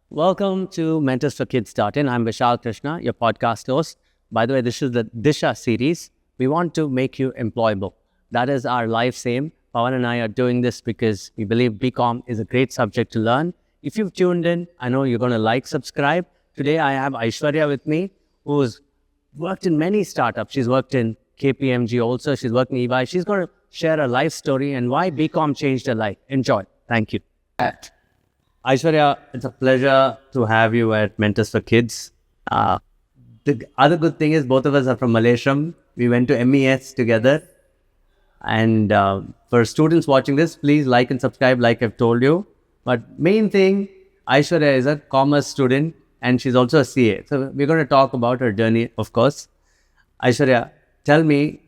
Welcome to MentorsForKids.in. I'm Vishal Krishna, your podcast host. By the way, this is the Disha series. We want to make you employable. That is our life aim. Pawan and I are doing this because we believe BCom is a great subject to learn. If you've tuned in, I know you're going to like, subscribe. Today, I have Aishwarya with me, who's worked in many startups. She's worked in KPMG also. She's worked in EY. She's going to share her life story and why BCom changed her life. Enjoy. Thank you. Aishwarya, it's a pleasure to have you at Mentors for Kids. The other good thing is both of us are from Malaysia. We went to MES together. And for students watching this, please like and subscribe like I've told you. But main thing, Aishwarya is a commerce student and she's also a CA. So we're going to talk about her journey, of course. Aishwarya, tell me,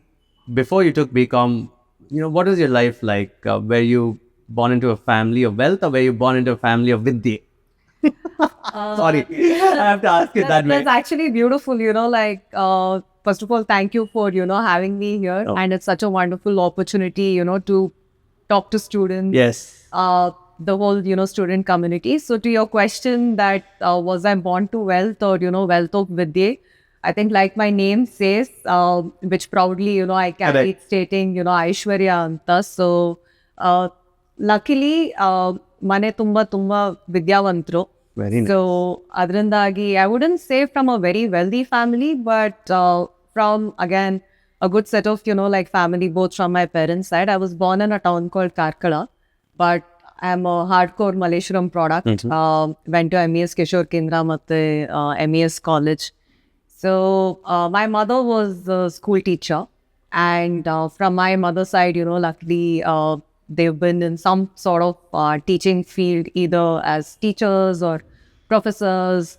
before you took BCom, what was your life like? Were you born into a family of wealth or were you born into a family of Vidya? Sorry, I have to ask it that way. That's actually beautiful, first of all, thank you for, having me here. Oh. And it's such a wonderful opportunity, to talk to students. Yes. The whole, student community. So to your question that was I born to wealth or, wealth of Vidya? I think like my name says, which proudly, I carry it stating, Aishwarya Anta. So, luckily, mane tumba vidyavantru. Very nice. So, adrandagi, I wouldn't say from a very wealthy family, but from, again, a good set of, family, both from my parents' side. I was born in a town called Karkala, but I'm a hardcore Malleshwaram product. Went to MES Kishore Kendra matte MES college. So, my mother was a school teacher. And from my mother's side, luckily, they've been in some sort of teaching field, either as teachers or professors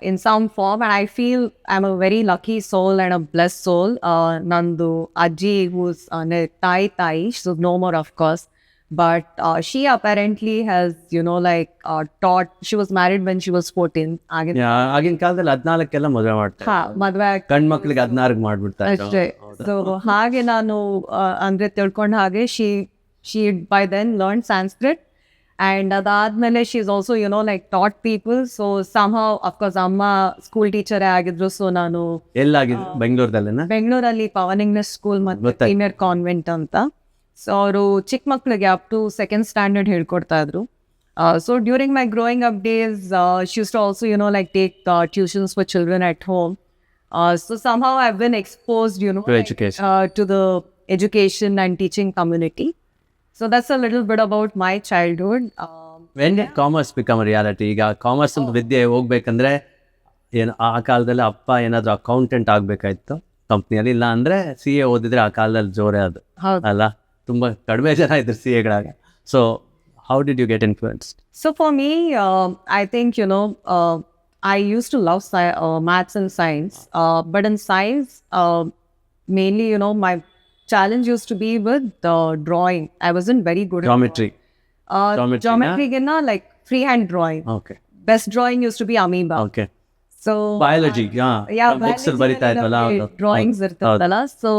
in some form. And I feel I'm a very lucky soul and a blessed soul. Nandu Aji, who's Tai, she's no more, of course. But she apparently has, taught, she was married when she was 14. ಆಗಿನ ಕಾಲದಲ್ಲಿ 14 ಮದುವೆ ಮಾಡ್ತಾರೆ. ಮದುವೆ ಗಂಡು ಮಕ್ಳಿಗೆ 16 ಮಾಡ್ಬಿಡ್ತಾರೆ. ಅಷ್ಟೇ. So ಹಾಗೆ ನಾನು ಅಂದ್ರೆ ತಿಳ್ಕೊಂಡ ಹಾಗೆ she by then learned Sanskrit, and adadmele she's also taught people. So somehow, of course, amma school teacher agidru. So nanu ಎಲ್ಲಾಗಿದ್ದು ಬೆಂಗಳೂರದಲ್ಲೇನಾ? ಬೆಂಗಳೂರಲ್ಲಿ ಪವನ್ ಇಂಗ್ಲಿಷ್ ಸ್ಕೂಲ್ ಮತ್ತೆ ಪ್ರೀಮಿಯರ್ ಕಾನ್ವೆಂಟ್ ಅಂತ. ಸೊ ಅವರು ಚಿಕ್ಕ ಮಕ್ಕಳಿಗೆ ಅಪ್ ಟು ಸೆಕೆಂಡ್ ಸ್ಟ್ಯಾಂಡರ್ಡ್ ಹೇಳ್ಕೊಡ್ತಾ ಇದ್ರು. So during my growing up days, she used to also take tuitions for children at home. So somehow I've been exposed, To education. To the education and teaching community. So that's a little bit about my childhood. When did commerce become a reality? ಈಗ commerce ಅಂತ ವಿದ್ಯೆ ಹೋಗ್ಬೇಕಂದ್ರೆ ಆ ಕಾಲದಲ್ಲಿ ಅಪ್ಪ ಏನಾದ್ರು accountant ಆಗ್ಬೇಕಾಯ್ತು ಕಂಪ್ನಿಯಲ್ಲಿ, ಇಲ್ಲ ಅಂದ್ರೆ CA ಓದಿದ್ರೆ ಆ ಕಾಲದಲ್ಲಿ ಜೋರೇ ಅದು ಅಲ್ಲ, ತುಂಬಾ ಕಡಿಮೆ ಜನ ಇದ್ರು CAಗಳಾಗ. So how did you get influenced? So for me, I think, I used to love maths and science. But in science, mainly, my challenge used to be with drawing. I wasn't very good Geometry. at geometry, like freehand drawing. Okay. Best drawing used to be amoeba. Okay. So Biology, yeah, books ಅಲ್ಲಿ ಬರಿತಾ ಇದ್ವಲ್ಲ ಅದು. Drawings ಇರ್ತದಲ್ಲ. So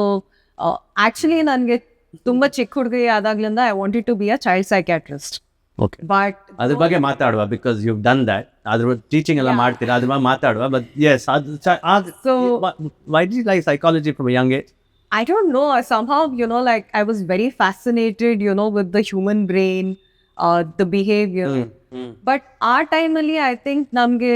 actually ನನಗೆ ತುಂಬಾ ಚಿಕ್ಕ ಹುಡುಗಿ ಆದಾಗ್ಲಿಂದ I wanted to be a child psychiatrist. Okay. But ಅದ್ರ ಬಗ್ಗೆ ಮಾತಾಡುವ, ಬಿಕಾಸ್ ಯು ಡನ್ ದಟ್. ಅದ್ರ ಟೀಚಿಂಗ್ ಎಲ್ಲ ಮಾಡ್ತೀರಾ, ಅದ್ರ ಬಗ್ಗೆ ಮಾತಾಡುವ. But yes, So why did you like psychology from a young age? I don't know. Somehow, I was very fascinated, with the human brain, the behavior. But our time only, I think, namge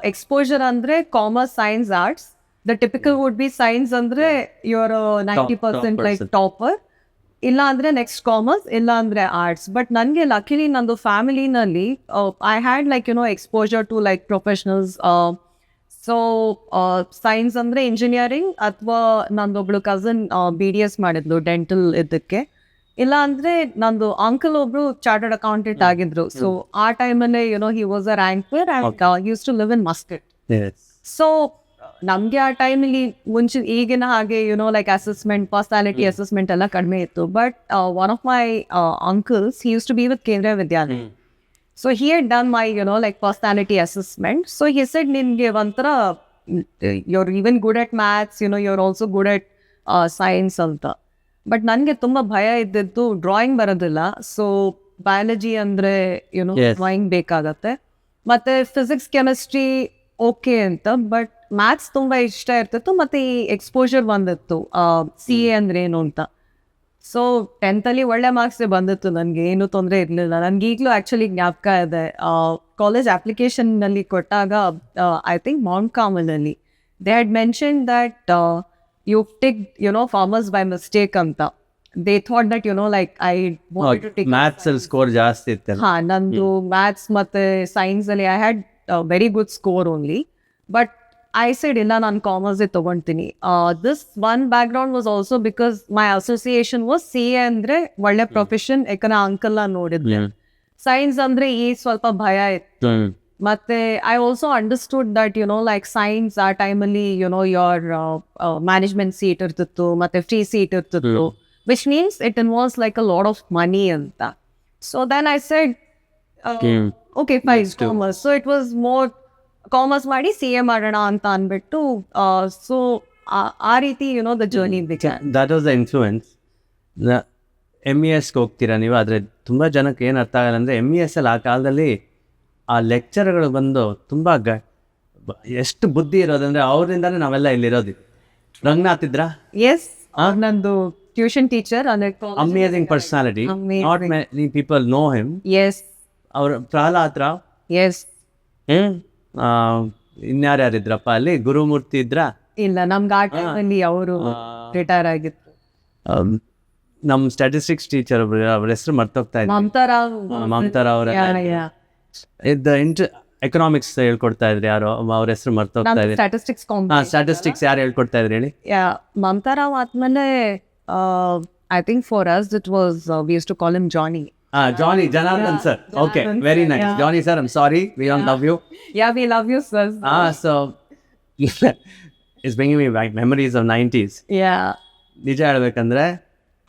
exposure andre commerce, science, arts. The typical would be science andre you're a 90% like topper. Illa andre next commerce, illa andre arts. But nange luckily nandu family nalli I had exposure to like professionals. So science andre engineering athwa nandoblu cousin BDS ಮಾಡಿದ್ಲು dental ಇದಕ್ಕೆ. ಇಲ್ಲ ಅಂದ್ರೆ ನಂದು uncle ಒಬ್ರು chartered accountant ಆಗಿದ್ರು. So ಆ ಟೈಮಲ್ಲೇ he was a ranker and he used to live in Muscat. Yes. So ನಮ್ಗೆ ಆ ಟೈಮಲ್ಲಿ ಮುಂಚೆ ಈಗಿನ ಹಾಗೆ ಅಸೆಸ್ಮೆಂಟ್, ಪರ್ಸನಾಲಿಟಿ ಅಸೆಸ್ಮೆಂಟ್ ಎಲ್ಲ ಕಡಿಮೆ ಇತ್ತು. But one of my uncles, he used to be with ಕೇಂದ್ರೀಯ ವಿದ್ಯಾಲಯ. So he had done my, like personality assessment. So he said, Ninge Vantara, you're even good at maths, you're also good at science anta. But ನನಗೆ ತುಂಬ ಭಯ ಇದ್ದಿದ್ದು drawing ಬರೋದಿಲ್ಲ. So biology ಅಂದರೆ Yes. Drawing ಬೇಕಾಗತ್ತೆ. ಮತ್ತು physics chemistry okay ಅಂತ, but maths ತುಂಬ ಇಷ್ಟ ಇರ್ತಿತ್ತು. ಮತ್ತು ಈ ಎಕ್ಸ್ಪೋಜರ್ ಬಂದಿತ್ತು CA ಅಂದ್ರೆ ಏನು ಅಂತ. ಸೊ 10th ಒಳ್ಳೆ ಮಾರ್ಕ್ಸೇ ಬಂದಿತ್ತು, ನನಗೆ ಏನು ತೊಂದರೆ ಇರಲಿಲ್ಲ. ನನಗೆ ಈಗಲೂ ಆ್ಯಕ್ಚುಲಿ ಜ್ಞಾಪಕ ಇದೆ, ಕಾಲೇಜ್ ಅಪ್ಲಿಕೇಶನ್ನಲ್ಲಿ ಕೊಟ್ಟಾಗ ಐ ಥಿಂಕ್ ಮೌಂಟ್ ಕಾಮನಲ್ಲಿ they had mention that you tick farmers by mistake ಅಂತ. They thought that like I wanted to take maths ಅಲ್ಲಿ ಸ್ಕೋರ್ ಜಾಸ್ತಿ ಇತ್ತಲ್ಲ. ಹಾ, ನಂದು ಮ್ಯಾಥ್ಸ್ ಮತ್ತು ಸೈನ್ಸಲ್ಲಿ I had very good score only. But I said, ಇಲ್ಲ ನಾನು ಕಾಮರ್ಸೇ ತೊಗೊಳ್ತೀನಿ. This one background was also because my association was CA ಅಂದರೆ ಒಳ್ಳೆ ಪ್ರೊಫೆಷನ್, ಯಾಕಂದ್ರೆ ಅಂಕಲ್ನ ನೋಡಿದ್ದೆ. ಸೈನ್ಸ್ ಅಂದರೆ ಈ ಸ್ವಲ್ಪ ಭಯ ಇತ್ತು. ಮತ್ತೆ I also understood that like science ಆ ಟೈಮಲ್ಲಿ ಯೋರ್ ಮ್ಯಾನೇಜ್ಮೆಂಟ್ ಸೀಟ್ ಇರ್ತಿತ್ತು, ಮತ್ತೆ ಫ್ರೀ ಸೀಟ್ ಇರ್ತಿತ್ತು, which means it involves like a lot of money ಅಂತ. So then I said okay fine commerce. So it was more commerce ಮಾಡಿ CA ಮಾಡೋಣ ಅಂತ ಅಂದ್ಬಿಟ್ಟು, ಸೊ ಆ ರೀತಿ the journey began. That was the influence. MESಗೆ ಹೋಗ್ತೀರಾ ನೀವು, ಆದರೆ ತುಂಬ ಜನಕ್ಕೆ ಏನು ಅರ್ಥ ಆಗಲ್ಲ ಅಂದರೆ MES ಅಲ್ಲಿ ಆ ಕಾಲದಲ್ಲಿ ಆ ಲೆಕ್ಚರ್ಗಳು ಬಂದು ತುಂಬ ಎಷ್ಟು ಬುದ್ಧಿ ಇರೋದಂದರೆ ಅವರಿಂದಾನೇ ನಾವೆಲ್ಲ ಇಲ್ಲಿರೋದು. ರಂಗನಾಥ್ ಇದ್ರಾ? ಎಸ್, ನಂದು tuition teacher. Amazing personality, not many people know him. Yes, ಅವ್ರ ಪ್ರಹ್ಲಾದ್ ರಾವ್. ಎಸ್. ಇನ್ಯಾರ್ಯಾರಿದ್ರಪ್ಪ ಅಲ್ಲಿ? ಗುರುಮೂರ್ತಿ ಇದ್ರಾ? ಇಲ್ಲ, ನಮ್ಗೆ ಆ ಟೈಮಲ್ಲಿ ಅವರು ರಿಟೈರ್ ಆಗಿತ್ತು. ನಮ್ಮ ಸ್ಟ್ಯಾಟಿಸ್ಟಿಕ್ಸ್ ಟೀಚರ್ ಒಬ್ರು, ಅವ್ರ ಹೆಸರು ಮರ್ತೋಗ್ತಾ ಇದ್ದೆ. ಮಮತಾ ರಾವ್ ಅವರ ಎಕನಾಮಿಕ್ಸ್ ಹೇಳ್ಕೊಡ್ತಾ ಇದ್ರಿ ಯಾರೋ, ಅವ್ರ ಹೆಸರು ಮರ್ತೋಗ್ತಾ ಇದೆ. ಸ್ಟ್ಯಾಟಿಸ್ಟಿಕ್ಸ್ ಯಾರು ಹೇಳ್ಕೊಡ್ತಾ ಇದ್ರಿ ಹೇಳಿ? ಮಮತಾ ರಾವ್ ಆದ್ಮೇಲೆ I think for us it was we use to call him Johnny. Johnny, Janardhan sir. Okay, very nice. Johnny sir, I'm sorry, we don't love you. Yeah, we love you sir. So it's bringing me back memories of 90s. Yeah. ನಿಜ ಹೇಳ್ಬೇಕಂದ್ರೆ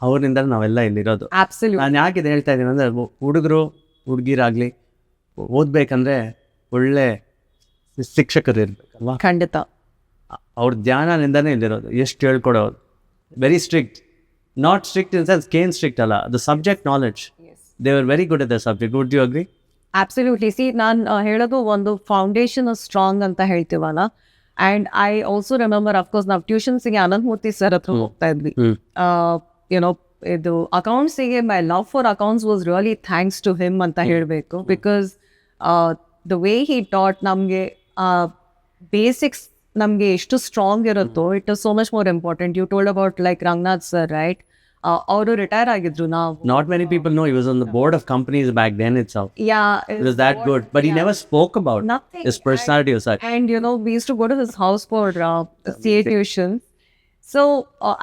ಅವ್ರಿಂದ ನಾವೆಲ್ಲ ಇಲ್ಲಿರೋದು. Absolutely. ನಾನು ಯಾಕೆ ಇದು ಹೇಳ್ತಾ ಇದ್ದೀನಿ ಅಂದರೆ, ಹುಡುಗರು ಹುಡುಗಿರಾಗಲಿ ಓದಬೇಕಂದ್ರೆ ಒಳ್ಳೆ ಶಿಕ್ಷಕರು ಇರಬೇಕಲ್ವಾ? ಖಂಡಿತ. ಅವ್ರ ಧ್ಯಾನದಿಂದನೇ ಇಲ್ಲಿರೋದು. ಎಷ್ಟು ಹೇಳ್ಕೊಡೋದು, very strict. Not strict in sense cane strict ಅಲ್ಲ, the subject knowledge. They are very good at the subject. Would you agree? Absolutely. See, ನಾನು ಹೇಳೋದು ಒಂದು ಫೌಂಡೇಶನ್ ಸ್ಟ್ರಾಂಗ್ ಅಂತ ಹೇಳ್ತೀವಲ್ಲ. And I also remember, of course ನಾವು ಟ್ಯೂಷನ್ಸಿಗೆ ಅನಂತಮೂರ್ತಿ ಸರ್ ಹತ್ರ ಹೋಗ್ತಾ ಇದ್ವಿ. ಇದು ಅಕೌಂಟ್ಸಿಗೆ my love for accounts was really thanks to him ಅಂತ ಹೇಳಬೇಕು. Because the way he taught ನಮಗೆ ಬೇಸಿಕ್ಸ್ ನಮಗೆ ಎಷ್ಟು ಸ್ಟ್ರಾಂಗ್ ಇರುತ್ತೋ, it is so much more important. You told about like Ranganath sir, right? ಅವರು ರಿಟೈರ್ ಆಗಿದ್ರು. ನಾವು not many people know he was on the board of companies back then itself. Yeah, It was that good, but he never spoke about Nothing. his personality or such. And we used to go to his house for CA tuitions. So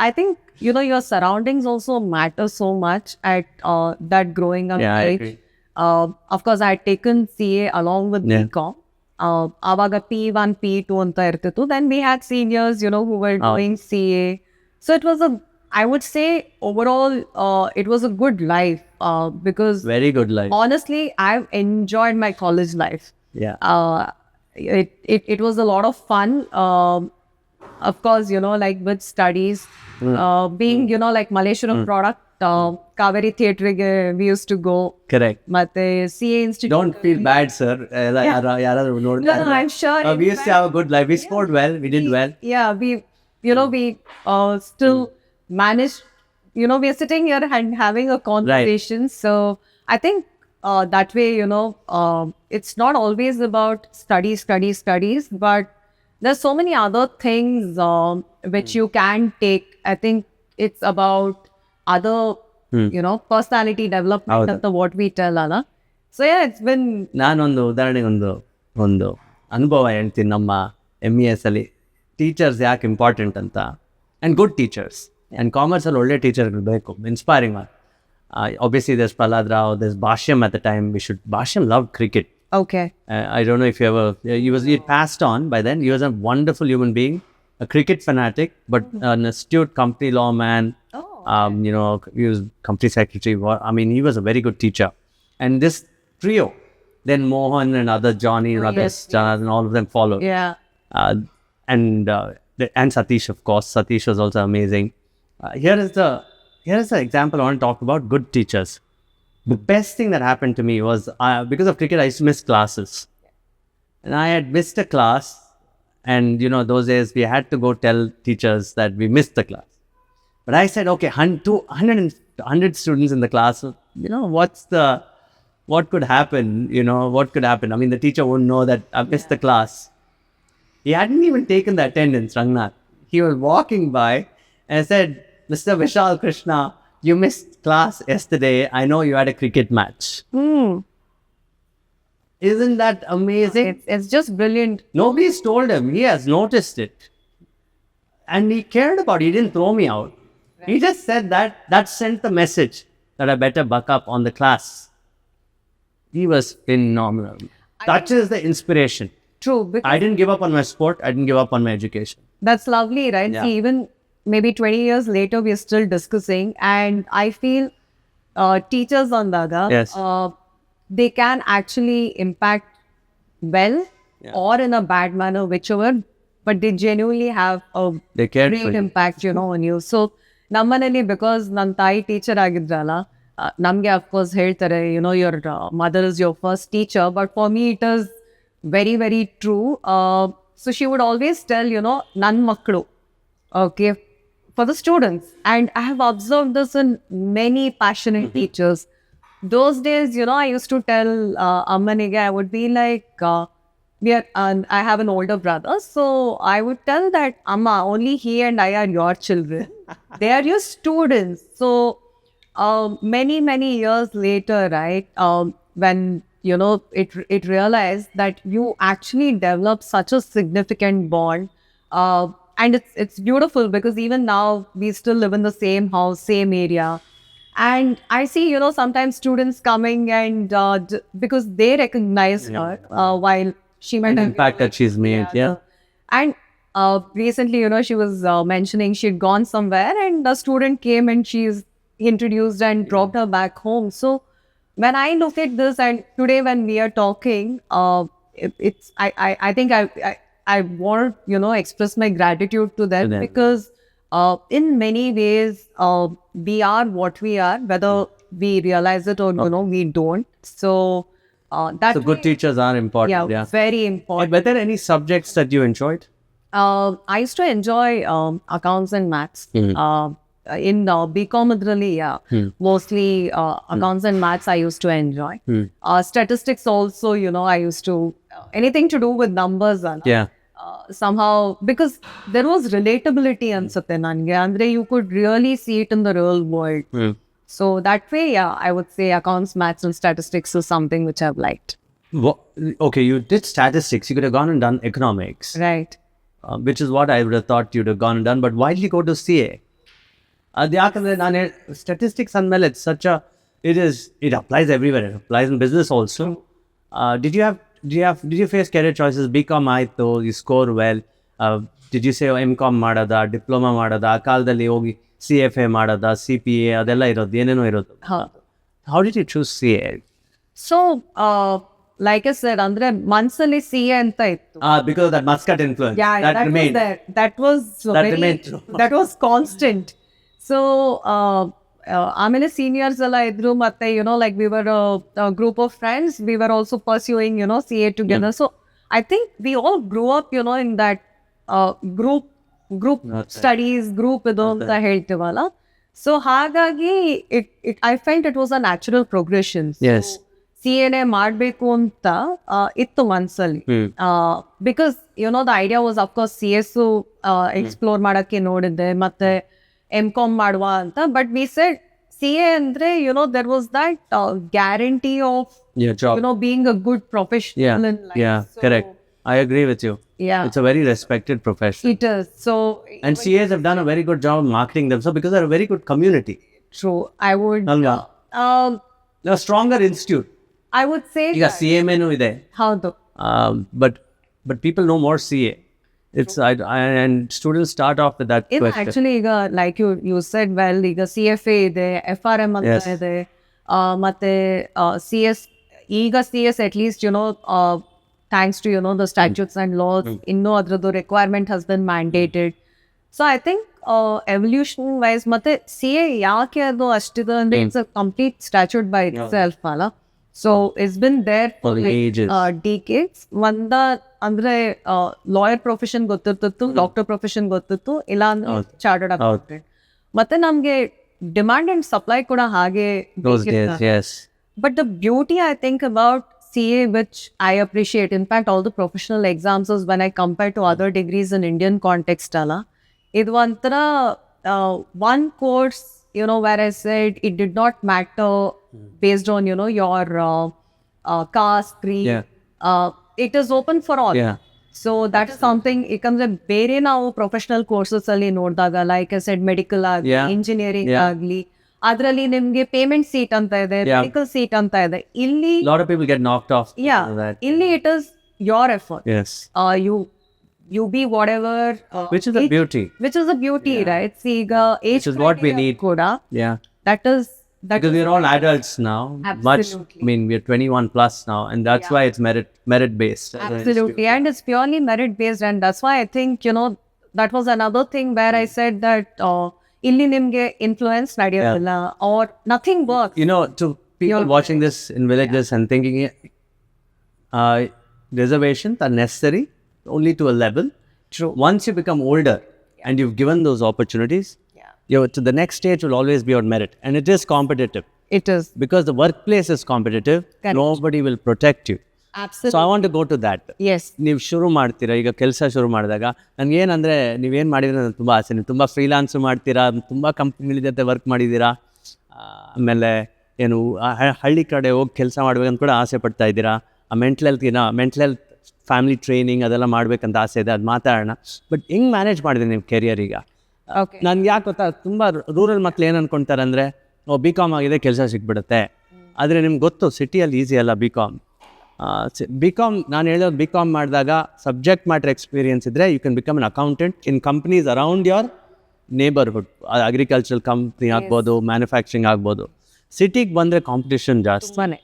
I think your surroundings also matter so much at that growing up Yeah, I age. agree. Of course, I had taken CA along with Yeah. BCom. ಆವಾಗ P1, P2 ಅಂತ ಇರ್ತಿತ್ತು. Then we had seniors, who were doing CA. So it was I would say overall, it was a good life because Very good life. honestly, I've enjoyed my college life. Yeah. It was a lot of fun. Of course, like with studies, being, like Malleshwaram product, Kaveri Theatre, we used to go. Correct. Matte CA Institute. Don't feel bad, sir. ಯಾರಾದ್ರೂ ನೋಡಿ. No, I'm sure. We used to have a good life. We scored well. We did well. Yeah, we still managed. We are sitting here and having a conversation. Right. So I think that way, it's not always about studies, but there's so many other things which you can take. I think it's about other, personality development of what we tell, Anna. So yeah, it's been. ನಾನೊಂದು ಉದಾಹರಣೆಗೆ ಒಂದು ಅನುಭವ ಹೇಳ್ತೀನಿ. ನಮ್ಮ MES ಅಲ್ಲಿ teachers ಯಾಕೆ important ಅಂತ. And good teachers. And ಕಾಮರ್ಸಲ್ಲಿ ಒಳ್ಳೆ ಟೀಚರ್ಗಳು ಬೇಕು, inspiring. Obviously, there's Prahlad Rao, there's Bhashyam at the time. Bhashyam loved cricket. Okay. I don't know if you ever, he passed on by then. He was a wonderful human being, a cricket fanatic, but an astute company law man. He was company secretary. I mean, he was a very good teacher. And this trio, Then Mohan and other Johnny and others, yes, and all of them followed. Yeah. Uh, and Satish, of course. Satish was also amazing. Here is the example I want to talk about. Good teachers. The best thing that happened to me was because of cricket, I used to miss classes, and I had missed a class. And those days we had to go tell teachers that we missed the class. But I said, okay, 100 students in the class. What could happen? What could happen? I mean, the teacher wouldn't know that I missed the class. He hadn't even taken the attendance, Rangnath. He was walking by and said, Mr. Vishal Krishna, you missed class yesterday. I know you had a cricket match. Isn't that amazing? It's just brilliant. Nobody's told him. He has noticed it. And he cared about it. He didn't throw me out. He just said that sent the message that I better buck up on the class. He was phenomenal. That is the inspiration. True. Because I didn't give up on my sport. I didn't give up on my education. that's lovely, right? Yeah. See, even maybe 20 years later, we're still discussing. And I feel teachers on the other, Yes. they can actually impact well or in a bad manner, whichever, but they genuinely have a They cared for great you. impact, on you. So, ನಮ್ಮನೇಲಿ because ನನ್ನ ತಾಯಿ teacher ಆಗಿದ್ರಲ್ಲ ನಮಗೆ of course ಹೇಳ್ತಾರೆ your mother is your first teacher, but for me it is very very true. So she would always tell ನನ್ನ ಮಕ್ಕಳು, okay, for the students, and I have observed this in many passionate teachers. Those days, I used to tell Ammanige, I would be like, I have an older brother, so I would tell that, Amma, only he and I are your children. They are your students. So many years later, right, when it realized that you actually develop such a significant bond, and it's beautiful because even now we still live in the same house, same area. And I see, sometimes students coming and because they recognize her while she might have Impact that she's made. Yeah. And recently, she was mentioning she'd gone somewhere and a student came and she's introduced and dropped her back home. So when I look at this, and today when we are talking, I think I want express my gratitude to them, them. because in many ways we are what we are, whether we realize it or we don't. So that So good teachers are important. Yeah. very important. Were there any subjects that you enjoyed? I used to enjoy accounts and maths. In BCom adralli, mostly accounts and maths I used to enjoy. Statistics also, I used to, anything to do with numbers. Yeah. Somehow, because there was relatability ansutte nange, andre you could really see it in the real world. So that way, I would say accounts, maths and statistics is something which I've liked. Okay, you did statistics. You could have gone and done economics, Right. which is what I would have thought you'd have gone and done. But why did you go to CA? Statistics and it's such a, it applies everywhere. It applies in business also. Did you face career choices? BCom ಆಯ್ತು, you score well. Did you say MCom ಮಾಡದ, diploma ಮಾಡದ, ಆ ಕಾಲದಲ್ಲಿ ಹೋಗಿ CFA ಮಾಡದ, CPA ಅದೆಲ್ಲ ಇರೋದು, ಏನೇನೋ ಇರೋದು. How did you choose CA? So, like I said, andre ಮನ್ಸಲ್ಲಿ CA ಅಂತ ಇತ್ತು. Because of that Muscat influence. That remained. Was there. That was remained true. that was constant. So ಆಮೇಲೆ ಸೀನಿಯರ್ಸ್ ಎಲ್ಲ ಇದ್ರು, ಮತ್ತೆ like we were a group of friends, we were also pursuing CA together. So I think we all grew up in that group studies, group ಇದು ಅಂತ ಹೇಳ್ತೀವಲ್ಲ. So ಹಾಗಾಗಿ I felt it was a natural progression. Yes. CA ಮಾಡಬೇಕು ಅಂತ ಇತ್ತು ಮನ್ಸಲ್ಲಿ. Because the idea was, of course, CS explore ಮಾಡಕ್ಕೆ ನೋಡಿದ್ದೆ, ಮತ್ತೆ MCom ಮಾಡುವ ಅಂತ. But we said CA andre, there was that guarantee of Your job. being a good professional in life. Yeah, So, correct. I agree with you. Yeah, It's a very respected profession. it is. So And CAs have done a very good job marketing themselves because they're a very good community. true. I would ಅಲ್ವಾ? They're a stronger institute. I would say ಈಗ that. CMA ಇದೆ. ಹೌದು. But people know more CA. It's and students start off with that question. Actually, ಈಗ like you said well, ಈಗ CFA ಇದೆ, FRM ಅಂತ Yes. ಇದೆ, ಮತ್ತೆ CS ಈಗ CS at least, thanks to, the statutes and laws, ಇನ್ನೂ ಅದ್ರದ್ದು requirement has been mandated. So I think evolution wise, ಮತ್ತೆ CA ಯಾಕೆ ಅದು ಅಷ್ಟಿದೆ ಅಂದ್ರೆ it's a complete statute by itself ಅಲ್ಲ. So it's been there for ages. decades. ಒಂದ ಅಂದ್ರೆ lawyer profession ಗೊತ್ತಿರ್ತಿತ್ತು, doctor profession ಗೊತ್ತಿತ್ತು, ಇಲ್ಲ ಅಂದ್ರೆ ಚಾರ್ಟರ್ಡ್ ಅಕೌಂಟೆಂಟ್. ಮತ್ತೆ ನಮ್ಗೆ ಡಿಮಾಂಡ್ ಅಂಡ್ ಸಪ್ಲೈ ಕೂಡ ಹಾಗೆ Those days, yes. But the beauty I think about CA, which I appreciate, in fact, all the professional exams is when I compare to other degrees in Indian context, it one course, where I said it did not matter based on, your caste, creed. Yeah. It is open for all. Yeah. So that is something, ikandre ಬೇರೆ ನಾವು professional courses ಅಲ್ಲಿ ನೋಡಿದಾಗ like I said medical ಆಗಲಿ, engineering ಆಗಲಿ, ಅದರಲ್ಲಿ ನಿಮ್ಗೆ payment seat ಅಂತ ಇದೆ, ಮೆಡಿಕಲ್ ಸೀಟ್ ಅಂತ ಇದೆ. ಇಲ್ಲಿ A lot of people get knocked off. ಇಲ್ಲಿ it is your effort. Yes. You be whatever. Which is the beauty. Which is the beauty, right? See, ಈಗ age Which is what we need. ಕೂಡ Yeah. that is Because we're all adults now. Absolutely. We're 21 plus now, and that's why it's merit based. Absolutely, and it's purely merit based, and that's why I think that was another thing where I said that illi nimge influence nadiyadilla or nothing works. To people watching this in villages and thinking, reservations are necessary only to a level. True. Once you become older and you've given those opportunities, to the next stage will always be on merit, and it is competitive. It is Because the workplace is competitive. Correct. Nobody will protect you. absolutely. So I want to go to that. Yes. ನೀವು ಶುರು ಮಾಡ್ತೀರಾ, ಈಗ ಕೆಲಸ ಶುರು ಮಾಡಿದಾಗ ನನಗೆ ಏನಂದರೆ ನೀವೇನು ಮಾಡಿದ್ರೆ ನನಗೆ ತುಂಬ ಆಸೆ. ನೀವು ತುಂಬ ಫ್ರೀಲಾನ್ಸು ಮಾಡ್ತೀರಾ, ತುಂಬ ಕಂಪ್ನಿಗಳ ಜೊತೆ ವರ್ಕ್ ಮಾಡಿದ್ದೀರಾ, ಆಮೇಲೆ ಏನು ಹಳ್ಳಿ ಕಡೆ ಹೋಗಿ ಕೆಲಸ ಮಾಡ್ಬೇಕಂತ ಕೂಡ ಆಸೆ ಪಡ್ತಾ ಇದ್ದೀರಾ. ಆ ಮೆಂಟಲ್ ಹೆಲ್ತ್ ಫ್ಯಾಮಿಲಿ ಟ್ರೈನಿಂಗ್ ಅದೆಲ್ಲ ಮಾಡ್ಬೇಕಂತ ಆಸೆ ಇದೆ, ಅದು ಮಾತಾಡೋಣ. ಬಟ್ ಹೆಂಗೆ ಮ್ಯಾನೇಜ್ ಮಾಡಿದೆ ನಿಮ್ಮ ಕೆರಿಯರ್ ಈಗ? Okay. ನನ್ಗೆ ಯಾಕೆ ಗೊತ್ತಾ, ತುಂಬ ರೂರಲ್ ಮಕ್ಳು ಏನು ಅನ್ಕೊತಾರೆ ಅಂದರೆ, BCom ಆಗಿದೆ ಕೆಲಸ ಸಿಕ್ಬಿಡುತ್ತೆ. ಆದರೆ ನಿಮ್ಗೆ ಗೊತ್ತು ಸಿಟಿಯಲ್ಲಿ ಈಸಿ ಅಲ್ಲ BCom. BCom ನಾನು ಹೇಳೋದು, BCom ಮಾಡಿದಾಗ ಸಬ್ಜೆಕ್ಟ್ ಮ್ಯಾಟರ್ ಎಕ್ಸ್ಪೀರಿಯನ್ಸ್ ಇದ್ದರೆ you can become an accountant in companies around your neighbourhood. Agricultural company ಆಗ್ಬೋದು, ಮ್ಯಾನುಫ್ಯಾಕ್ಚರಿಂಗ್ ಆಗ್ಬೋದು. ಸಿಟಿಗೆ ಬಂದರೆ ಕಾಂಪಿಟೇಷನ್ ಜಾಸ್ತಿ. ತುಂಬಾನೇ.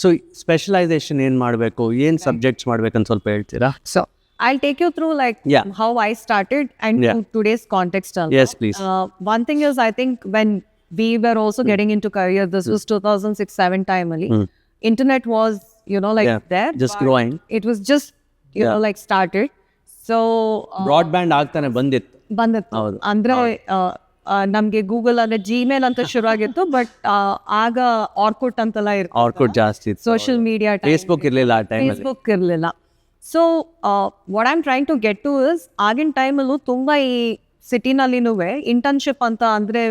ಸೊ ಸ್ಪೆಷಲೈಸೇಷನ್ ಏನು ಮಾಡಬೇಕು, ಏನು ಸಬ್ಜೆಕ್ಟ್ಸ್ ಮಾಡ್ಬೇಕಂತ ಸ್ವಲ್ಪ ಹೇಳ್ತೀರಾ? So I'll take you through how I started and to today's context. Yes, please. One thing is, I think when we were also getting into career, this was 2006-07 time only. Internet was, there. Just growing. It was just, started. So broadband ಆಗ್ತಾನೆ ಬಂದಿತ್ತು. ಬಂದಿತ್ತು ಅಂದ್ರೆ ನಮ್ಗೆ Google ಅಂದ್ರೆ Gmail ಅಂತ ಶುರು ಆಗಿತ್ತು, but ಆಗ ಆರ್ಕುಟ್ ಅಂತೆಲ್ಲ ಇರ್ತಿತ್ತು. ಆರ್ಕುಟ್ ಜಾಸ್ತಿ ಇತ್ತು. ಸೋಷಿಯಲ್ ಮೀಡಿಯಾ, ಫೇಸ್ಬುಕ್ ಇರಲಿಲ್ಲ ಆ ಟೈಮಲ್ಲಿ. ಫೇಸ್ಬುಕ್ ಇರಲಿಲ್ಲ. So what I am trying to get to is, ಆಗಿನ ಟೈಮಲ್ಲೂ ತುಂಬ ಈ ಸಿಟಿನಲ್ಲಿನೂ ಇಂಟರ್ನ್ಶಿಪ್ ಅಂತ ಅಂದರೆ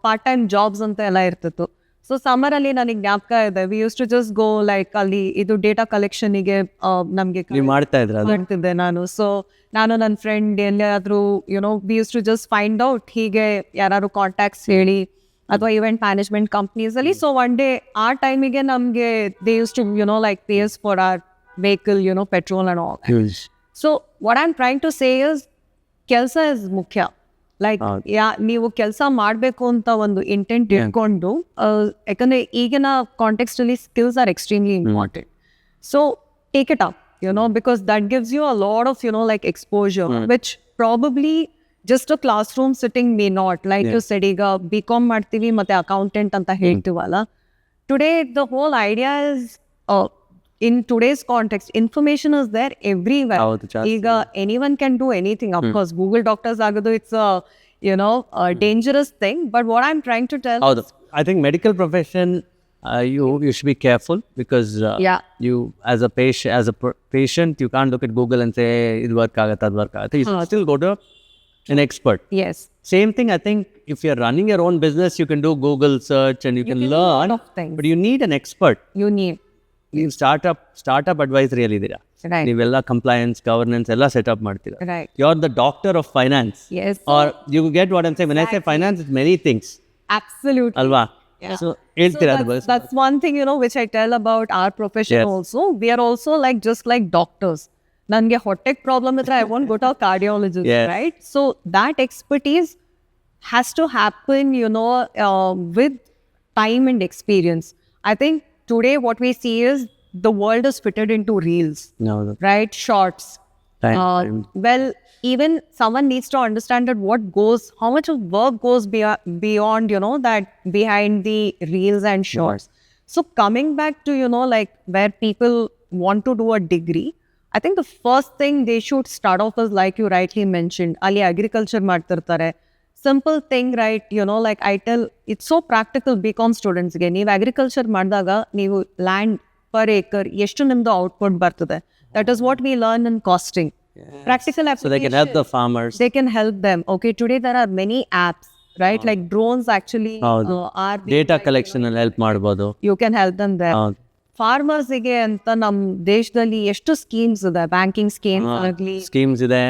ಪಾರ್ಟ್ ಟೈಮ್ ಜಾಬ್ಸ್ ಅಂತ ಎಲ್ಲ ಇರ್ತಿತ್ತು. ಸೊ ಸಮ್ಮರಲ್ಲಿ ನನಗೆ ಜ್ಞಾಪಕ ಇದೆ, we use to just go ಅಲ್ಲಿ ಇದು ಡೇಟಾ ಕಲೆಕ್ಷನಿಗೆ ನಮಗೆ ಮಾಡ್ತಿದ್ದೆ ನಾನು. ಸೊ ನಾನು ನನ್ನ ಫ್ರೆಂಡ್ ಎಲ್ಲಿಯಾದರೂ we use to just find out, ಹೀಗೆ ಯಾರು ಕಾಂಟ್ಯಾಕ್ಟ್ಸ್ ಹೇಳಿ ಅಥವಾ ಇವೆಂಟ್ ಮ್ಯಾನೇಜ್ಮೆಂಟ್ ಕಂಪ್ನೀಸಲ್ಲಿ. ಸೊ ಒನ್ ಡೇ ಆ ಟೈಮಿಗೆ ನಮಗೆ they use to pays for or vehicle, petrol and all. So what I'm trying to say is, ಕೆಲಸ is ಮುಖ್ಯ. ನೀವು ಕೆಲಸ ಮಾಡಬೇಕು ಅಂತ ಒಂದು ಇಂಟೆಂಟ್ ಇಟ್ಕೊಂಡು, ಯಾಕಂದ್ರೆ ಈಗಿನ ಕಾಂಟೆಕ್ಸ್ಟ್ ಅಲ್ಲಿ skills are extremely important. So take it up, because that gives you a lot of exposure, which probably just a classroom sitting may not. You said, ಈಗ BCom ಮಾಡ್ತೀವಿ ಮತ್ತೆ ಅಕೌಂಟೆಂಟ್ ಅಂತ ಹೇಳ್ತೀವಲ್ಲ. Today the whole idea is, in today's context, information is there everywhere. ಈಗ anyone can do anything. Of course, Google doctors agadu, it's a dangerous thing. But what I'm trying to tell is, I think medical profession, you should be careful, because you as a patient you can't look at Google and say it work agata, ad work agata. You still go to an expert. Yes. Same thing, I think if you're running your own business, you can do Google search and you can learn a lot of things. But you need an expert. You need. ನೀವು startup ಅಡ್ವೈಸರಿಯಲ್ಲಿ ಇದ್ದೀರಾ, ನೀವೆಲ್ಲ compliance, governance ಎಲ್ಲ setup ಮಾಡ್ತೀರಾ. You are the doctor of finance, are you get what I am saying. When I say finance, it's many things. Absolutely. ಅಲ್ವಾ? So ಹೇಳ್ತೀರಾ? That's one thing which I tell about our profession. Also we are also just like doctors. Nange ಹೊಟ್ಟೆಗೆ problem ಇದ್ರೆ I won't go to a cardiologist, right? So that expertise has to happen with time and experience. I think today what we see is the world is fitted into reels, No, right? Shorts. Well, even someone needs to understand that how much of work goes beyond, that behind the reels and shorts. So coming back to, like where people want to do a degree, I think the first thing they should start off is, like you rightly mentioned, ali agriculture ಮಾಡ್ತಿರ್ತಾರೆ. Simple thing, right? Like I tell, it's so practical BCom students ಗೆ. ನೀವು agriculture ಮಾಡಿದಾಗ ನೀವು land per acre ಎಷ್ಟು ನಿಮ್ದು output ಬರ್ತದೆ. That is what we learn in costing. Practical application. So they can help the farmers. They can help them. Okay, today there are many apps, right? Like drones actually are... Data collection ಅಲ್ಲಿ help ಮಾಡ್ಬೋದು. You can help them there. Farmers ಗೆ ಅಂತ ನಮ್ಮ ದೇಶದಲ್ಲಿ ಎಷ್ಟು schemes ಇದೆ, banking schemes ಆಗಲಿ, schemes ಇದೆ,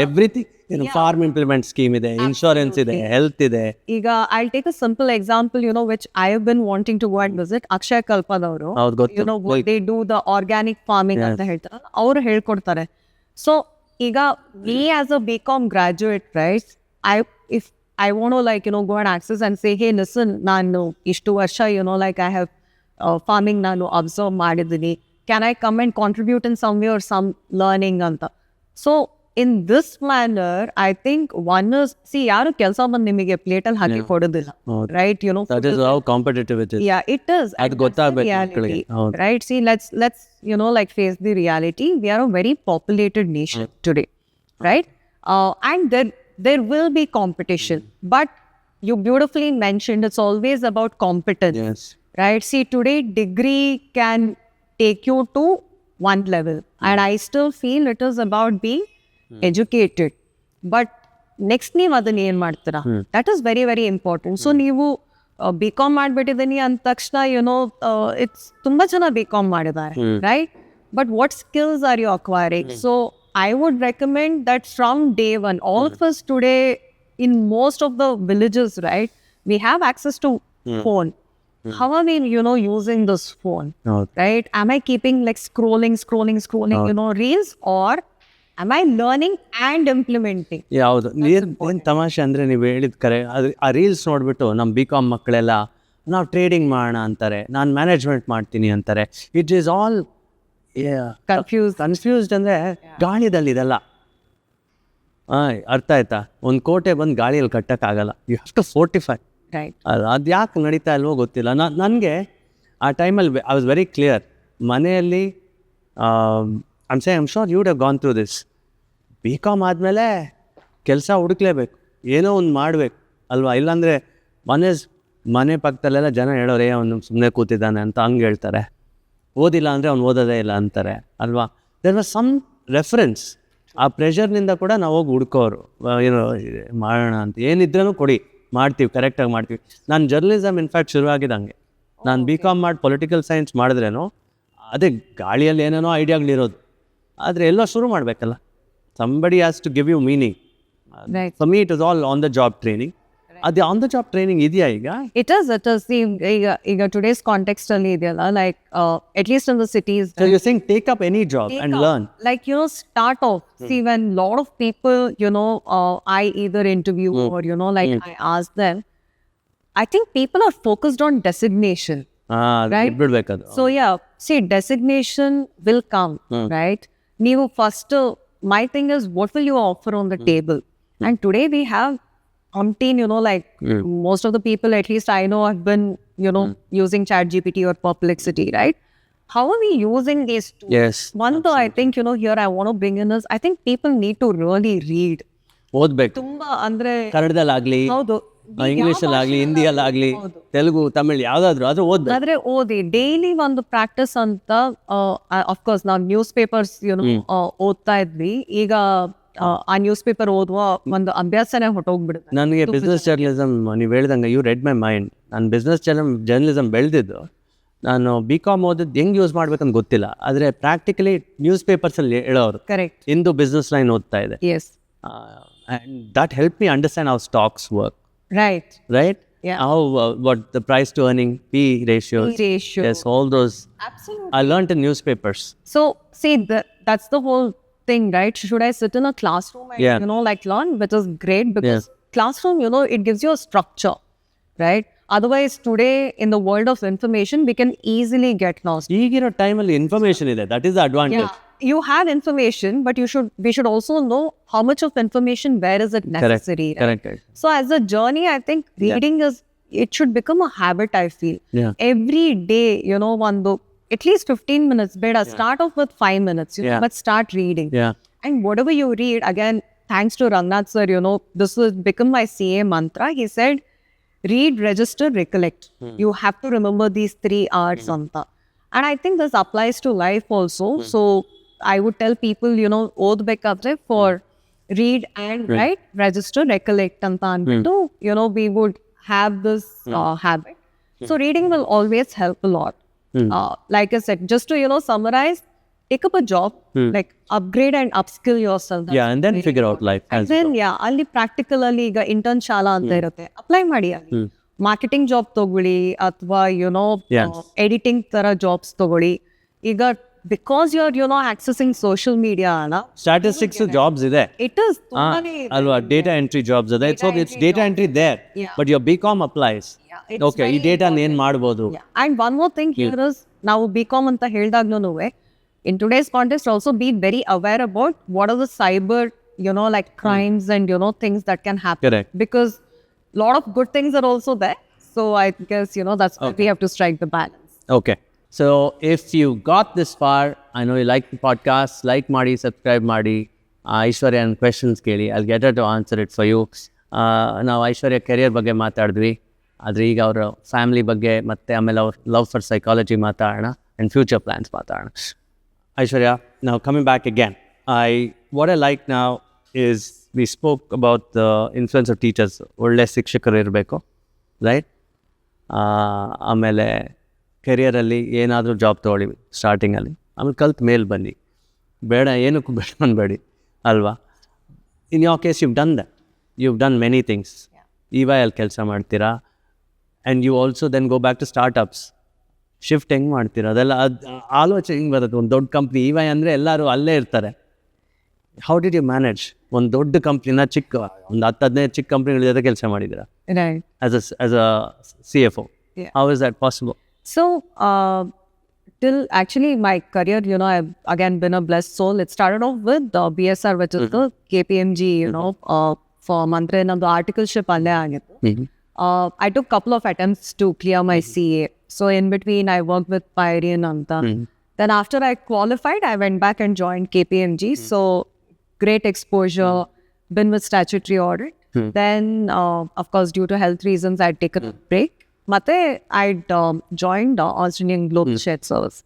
ಎವ್ರಿಥಿಂಗ್. ಫಾರ್ಮ್ ಇಂಪ್ಲಿಮೆಂಟ್ ಸ್ಕೀಮ್ ಇದೆ, ಇನ್ಶೂರೆನ್ಸ್ ಇದೆ, ಹೆಲ್ತ್ ಇದೆ. ಈಗ I'll take a simple example, which I have been wanting to go and visit. Akshaya ಕಲ್ಪದವರು, they do the organic farming ಅಂತ ಹೇಳ್ತಾರೆ, ಅವರು ಹೇಳ್ಕೊಡ್ತಾರೆ. So ಈಗ me as a BCom graduate, right, if I want to like go and access and say, hey listen, ನಾನು ಇಷ್ಟು ವರ್ಷ like I have farming ನಾನು observe ಮಾಡಿದ್ದೀನಿ, can I come and contribute in some way or some learning ಅಂತ. So in this manner I think one is, ಯಾರು ಕೆಲಸ ಬಂದು ನಿಮಗೆ ಪ್ಲೇಟಲ್ಲಿ ಹಾಕಿ ಕೊಡೋದಿಲ್ಲ, right? That is how competitive it is. Yeah, it is. ಅದು ಗೊತ್ತಾಗಬೇಕು ಮಕ್ಕಳಿಗೆ, right? See, let's like face the reality. We are a very populated nation today, right? And there will be competition, but you beautifully mentioned it's always about competence. Yes. Right? See, today degree can take you to one level, and I still feel it is about being educated. But next ನೀವು ಅದನ್ನ ಏನು ಮಾಡ್ತೀರಾ, that is very very important. So ನೀವು BCom ಮಾಡ್ಬಿಟ್ಟಿದ್ದೀನಿ ಅಂದ ತಕ್ಷಣ it's ತುಂಬ ಜನ BCom ಮಾಡಿದ್ದಾರೆ, right? But what skills are you acquiring? So I would recommend that from day one, all of us today in most of the villages, right, we have access to phone. How are we, using this phone, right? Am I keeping like scrolling, reels, or am I learning and implementing? ಯಾವುದು ಏನು ತಮಾಷೆ ಅಂದರೆ, ನೀವು ಹೇಳಿದ ಕರೆ, ಆ reels ನೋಡಿಬಿಟ್ಟು ನಮ್ಮ BCom ಮಕ್ಕಳೆಲ್ಲ ನಾವು ಟ್ರೇಡಿಂಗ್ ಮಾಡೋಣ ಅಂತಾರೆ, ನಾನು ಮ್ಯಾನೇಜ್ಮೆಂಟ್ ಮಾಡ್ತೀನಿ ಅಂತಾರೆ. ಇಟ್ ಈಸ್ ಆಲ್ ಕನ್ಫ್ಯೂಸ್ಡ್ ಅಂದರೆ ಗಾಳಿದಲ್ಲಿ ಇದೆಲ್ಲ. ಅರ್ಥ ಆಯ್ತಾ? ಒಂದು ಕೋಟೆ ಬಂದು ಗಾಳಿಯಲ್ಲಿ ಕಟ್ಟಕ್ಕಾಗಲ್ಲ, ಯು ಹ್ಯಾವ್ ಟು ಫೋರ್ಟಿಫೈ. ಅದು ಯಾಕೆ ನಡೀತಾ ಇಲ್ವೋ ಗೊತ್ತಿಲ್ಲ. ನನಗೆ ಆ ಟೈಮಲ್ಲಿ ಐ ವಾಸ್ ವೆರಿ ಕ್ಲಿಯರ್. ಮನೆಯಲ್ಲಿ I'm sure you would have gone through this. BCom ಆದಮೇಲೆ ಕೆಲಸ ಹುಡುಕ್ಲೇಬೇಕು, ಏನೋ ಒಂದು ಮಾಡಬೇಕು ಅಲ್ವಾ? ಇಲ್ಲಾಂದರೆ ಮನೆ ಪಕ್ಕದಲ್ಲೆಲ್ಲ ಜನ ಹೇಳೋರೇ ಅವನು ಸುಮ್ಮನೆ ಕೂತಿದ್ದಾನೆ ಅಂತ ಹಂಗೆ ಹೇಳ್ತಾರೆ. ಓದಿಲ್ಲ ಅಂದರೆ ಅವ್ನು ಓದೋದೇ ಇಲ್ಲ ಅಂತಾರೆ ಅಲ್ವಾ? There was some reference. ಆ ಪ್ರೆಷರ್ನಿಂದ ಕೂಡ ನಾವು ಹೋಗಿ ಹುಡ್ಕೋರು, ಮಾಡೋಣ ಅಂತ. ಏನಿದ್ರೂ ಕೊಡಿ, ಮಾಡ್ತೀವಿ, ಕರೆಕ್ಟಾಗಿ ಮಾಡ್ತೀವಿ. ನಾನು ಜರ್ನಲಿಸಮ್ ಇನ್ಫ್ಯಾಕ್ಟ್ ಶುರುವಾಗಿದ್ದಂಗೆ. ನಾನು BCom ಮಾಡಿ ಪೊಲಿಟಿಕಲ್ ಸೈನ್ಸ್ ಮಾಡಿದ್ರೇನೋ ಅದೇ ಗಾಳಿಯಲ್ಲಿ ಏನೇನೋ ಐಡಿಯಾಗಳಿರೋದು, ಆದರೆ ಎಲ್ಲೋ ಶುರು ಮಾಡಬೇಕಲ್ಲ. somebody has to give you meaning. For me it was all on the job training. ಅದು ಆನ್ ದ ಜಾಬ್ ಟ್ರೈನಿಂಗ್ ಇದೆಯಾ ಈಗ? It is. See, ಈಗ today's context ಅಲ್ಲಿ ಇದೆಯಲ್ಲ, like at least in the cities. So you're saying take up any job and learn. Like, start off. See, when a lot of people, I either interview or, like I ask them, I think people are focused on designation. Right? ಬಿಡ್ಬೇಕದು. So yeah, see, designation will come, right? ನೀವು first, my thing is, what will you offer on the table? And today we have umpteen, like most of the people, at least I know, have been, using ChatGPT or Perplexity, right? How are we using these tools? Yes. One though, I think, here I want to bring in is, I think people need to really read. ಓದ್ಬೇಕು. ತುಂಬಾ ಅಂದ್ರೆ ಕನ್ನಡದಲ್ಲಾಗ್ಲಿ, ಹೌದು, ಇಂಗ್ಲೀಷಲ್ಲಾಗಲಿ, ಹಿಂದಿಯಲ್ಲಾಗಲಿ, ತೆಲುಗು, ತಮಿಳ್ ಯಾವ್ದಾದ್ರು ಆದ್ರೂ ಓದ್ಬೇಕು. ಆದ್ರೆ ಓದಿ daily ಒಂದು ಪ್ರಾಕ್ಟೀಸ್ ಅಂತ. ಅಫ್ಕೋರ್ಸ್ ನಾವು ನ್ಯೂಸ್ ಪೇಪರ್ಸ್ ಓದ್ತಾ ಇದ್ವಿ, ಈಗ ಆ ನ್ಯೂಸ್ ಪೇಪರ್ ಓದುವ ಒಂದು ಅಭ್ಯಾಸನೇ ಹೊಟ್ಟೋಗ್ಬಿಡುತ್ತೆ. ನನಗೆ ಬಿಸ್ನೆಸ್ ಜರ್ನಲಿಸಮ್, ನೀವು ಹೇಳ್ದಂಗೆ ಯು ರೆಡ್ ಮೈ ಮೈಂಡ್. ನಾನು ಬಿಸ್ನೆಸ್ ಜರ್ನಲಿಸಮ್ ಬೆಳೆದಿದ್ದು, ನಾನು BCom ಓದಿದ್ದು ಹೆಂಗೆ ಯೂಸ್ ಮಾಡ್ಬೇಕಂತ ಗೊತ್ತಿಲ್ಲ, ಆದರೆ ಪ್ರಾಕ್ಟಿಕಲಿ ನ್ಯೂಸ್ ಪೇಪರ್ಸಲ್ಲಿ ಹೇಳೋರು. ಕರೆಕ್ಟ್. ಇಂದು ಬಿಸ್ನೆಸ್ ಲೈನ್ ಓದ್ತಾ ಇದೆ. S. And that helped me understand how stocks work. Right. Yeah. How what the price to earning, P ratios. P ratio. Yes, all those. Absolutely. I learned in newspapers. So see, that's the whole thing, right? Should I sit in a classroom and like learn, which is great, because classroom, it gives you a structure, right? Otherwise, today in the world of information, we can easily get lost. ಈಗಿರೋ ಟೈಮಲ್ಲಿ information ಇದೆ, that is the advantage. You have information, but we should also know how much of information, where is it necessary. Correct. So as a journey, I think reading it should become a habit, I feel. Yeah. Every day, one book, at least 15 minutes, better. Start off with 5 minutes, but start reading. Yeah. And whatever you read, again, thanks to Rangnath sir, this has become my CA mantra. He said, read, register, recollect. You have to remember these 3 R's. And I think this applies to life also. So I would tell people, ಓದ್ಬೇಕಾದ್ರೆ for read and write, register, recollect anta anbittu, we would have this habit. So reading will always help a lot. Like I said, just to, summarize, take up a job, like upgrade and upskill yourself. Yeah, and then figure out life. And then, ಅಲ್ಲಿ practical ಅಲ್ಲಿ ಈಗ intern ಶಾಲಾ ಅಂತ ಇರುತ್ತೆ, apply ಮಾಡಿ ಅಲ್ಲಿ. Marketing job ತಗೊಳ್ಳಿ ಅಥವಾ ಎಡಿಟಿಂಗ್ ತರ ಜಾಬ್ಸ್ ತಗೊಳ್ಳಿ. ಈಗ because you are accessing social media ಅಲ್ಲ, ಸ್ಟಾಟಿಸ್ಟಿಕ್ಸ್ ಜಾಬ್ಸ್ ಇದೆ, it is ಅಲ್ವಾ, ಡೇಟಾ ಎಂಟ್ರಿ ಜಾಬ್ಸ್ ಇದೆ. It's data entry there, but your BCom applies. Okay, ಈ ಡೇಟಾನ ಏನ್ ಮಾಡ್ಬೋದು. And one more thing here is, ನಾವು ಬಿಕಾಮ್ ಅಂತ ಹೇಳಿದಾಗ್ಲೂ in today's context also be very aware about what are the cyber like crimes and things that can happen. Correct. Because lot of good things are also there, so I guess that's why we have to strike the balance. Okay, so if you got this far, I know you like the podcast, like ಮಾಡಿ, subscribe ಮಾಡಿ. ಐಶ್ವರ್ಯ questions ಕೇಳಿ, I'll get her to answer it for you. ನಾವು ಐಶ್ವರ್ಯ career ಬಗ್ಗೆ ಮಾತಾಡಿದ್ವಿ, ಆದರೆ ಈಗ ಅವರ family ಬಗ್ಗೆ ಮತ್ತೆ ಆಮೇಲೆ ಅವ್ರ ಲವ್ ಫಾರ್ ಸೈಕಾಲಜಿ ಮಾತಾಡೋಣ and future plans ಮಾತಾಡೋಣ. Aishwarya, now coming back again, what I like now is we spoke about the influence of teachers. ಒಳ್ಳೆ ಶಿಕ್ಷಕರು ಇರಬೇಕು, ರೈಟ್? ಆಮೇಲೆ ಕೆರಿಯರಲ್ಲಿ ಏನಾದರೂ ಜಾಬ್ ತೊಗೊಳ್ಳಿ ಸ್ಟಾರ್ಟಿಂಗಲ್ಲಿ, ಆಮೇಲೆ ಕಲ್ತು ಮೇಲೆ ಬನ್ನಿ, ಬೇಡ ಏನಕ್ಕೂ ಬೇಡ ಅನ್ಬೇಡಿ, ಅಲ್ವಾ? In your case you've done many things. EY ಕೆಲಸ ಮಾಡ್ತೀರಾ, and you also then go back to startups. Shift ಹೆಂಗೆ ಮಾಡ್ತೀರ, ಅದೆಲ್ಲ ಆಲೋಚನೆ ಹಿಂಗೆ ಬರುತ್ತೆ. ಒಂದು ದೊಡ್ಡ ಕಂಪ್ನಿ EY ಅಂದರೆ ಎಲ್ಲರೂ ಅಲ್ಲೇ ಇರ್ತಾರೆ. ಹೌ ಡಿಡ್ ಯು ಮ್ಯಾನೇಜ್ ಒಂದು ದೊಡ್ಡ ಕಂಪ್ನಿನ ಒಂದು 10-15 ಚಿಕ್ಕ ಕಂಪ್ನಿಗಳ ಜೊತೆ ಕೆಲಸ ಮಾಡಿದ್ದೀರಾ, as a CFO? How is that possible? So till actually my career, I've again been a blessed soul. It started off with the BSR, which is the KPMG, for Mantra namdu articleship alle ಆಗಿತ್ತು. I took couple of attempts to clear my CA. So in between, I worked with Pyrian Anta. Then after I qualified, I went back and joined KPMG. So great exposure, been with statutory audit. Then, of course, due to health reasons, I'd taken a break. Matte, I'd joined Australian Global Shared Service.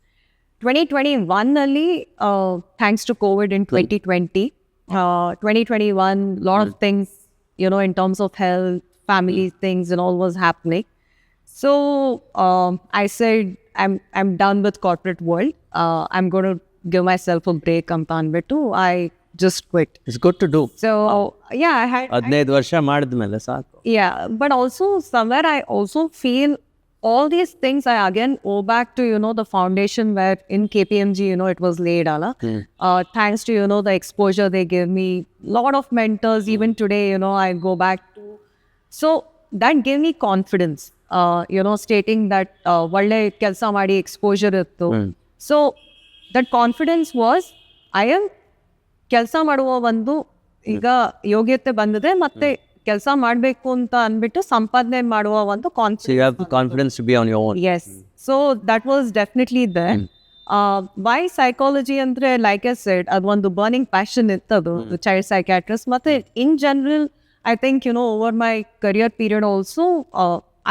2021 ali, thanks to COVID in 2020, 2021, lot of things, in terms of health, family things and all was happening. So I said, I'm done with corporate world. I'm going to give myself a break. I just quit. It's good to do. So yeah, I had 15 ವರ್ಷ ಮಾಡಿದ್ಮೇಲೆ ಸಾಕು. Yeah, but also somewhere I also feel all these things I again owe back to the foundation where in KPMG it was laid ala. Thanks to the exposure they gave me, lot of mentors. Even today I go back to, so that gave me confidence, stating that ಒಳ್ಳೆ ಕೆಲಸ ಮಾಡಿ exposure ಇತ್ತು. So that confidence was, I am ಕೆಲಸ ಮಾಡುವ ಒಂದು ಈಗ ಯೋಗ್ಯತೆ ಬಂದಿದೆ, ಮತ್ತೆ ಕೆಲಸ ಮಾಡಬೇಕು ಅಂತ ಅಂದ್ಬಿಟ್ಟು ಸಂಪಾದನೆ ಮಾಡುವ ಒಂದು So you have confidence to be on your own. Yes. So that was definitely there. Why psychology ಅಂದ್ರೆ, like I said, ಅದು ಒಂದು ಬರ್ನಿಂಗ್ ಪ್ಯಾಷನ್ ಇತ್ತದು, ಚೈಲ್ಡ್ ಸೈಕ್ಯಾಟ್ರಿಸ್ಟ್. ಮತ್ತೆ in general, I think, over my career period also,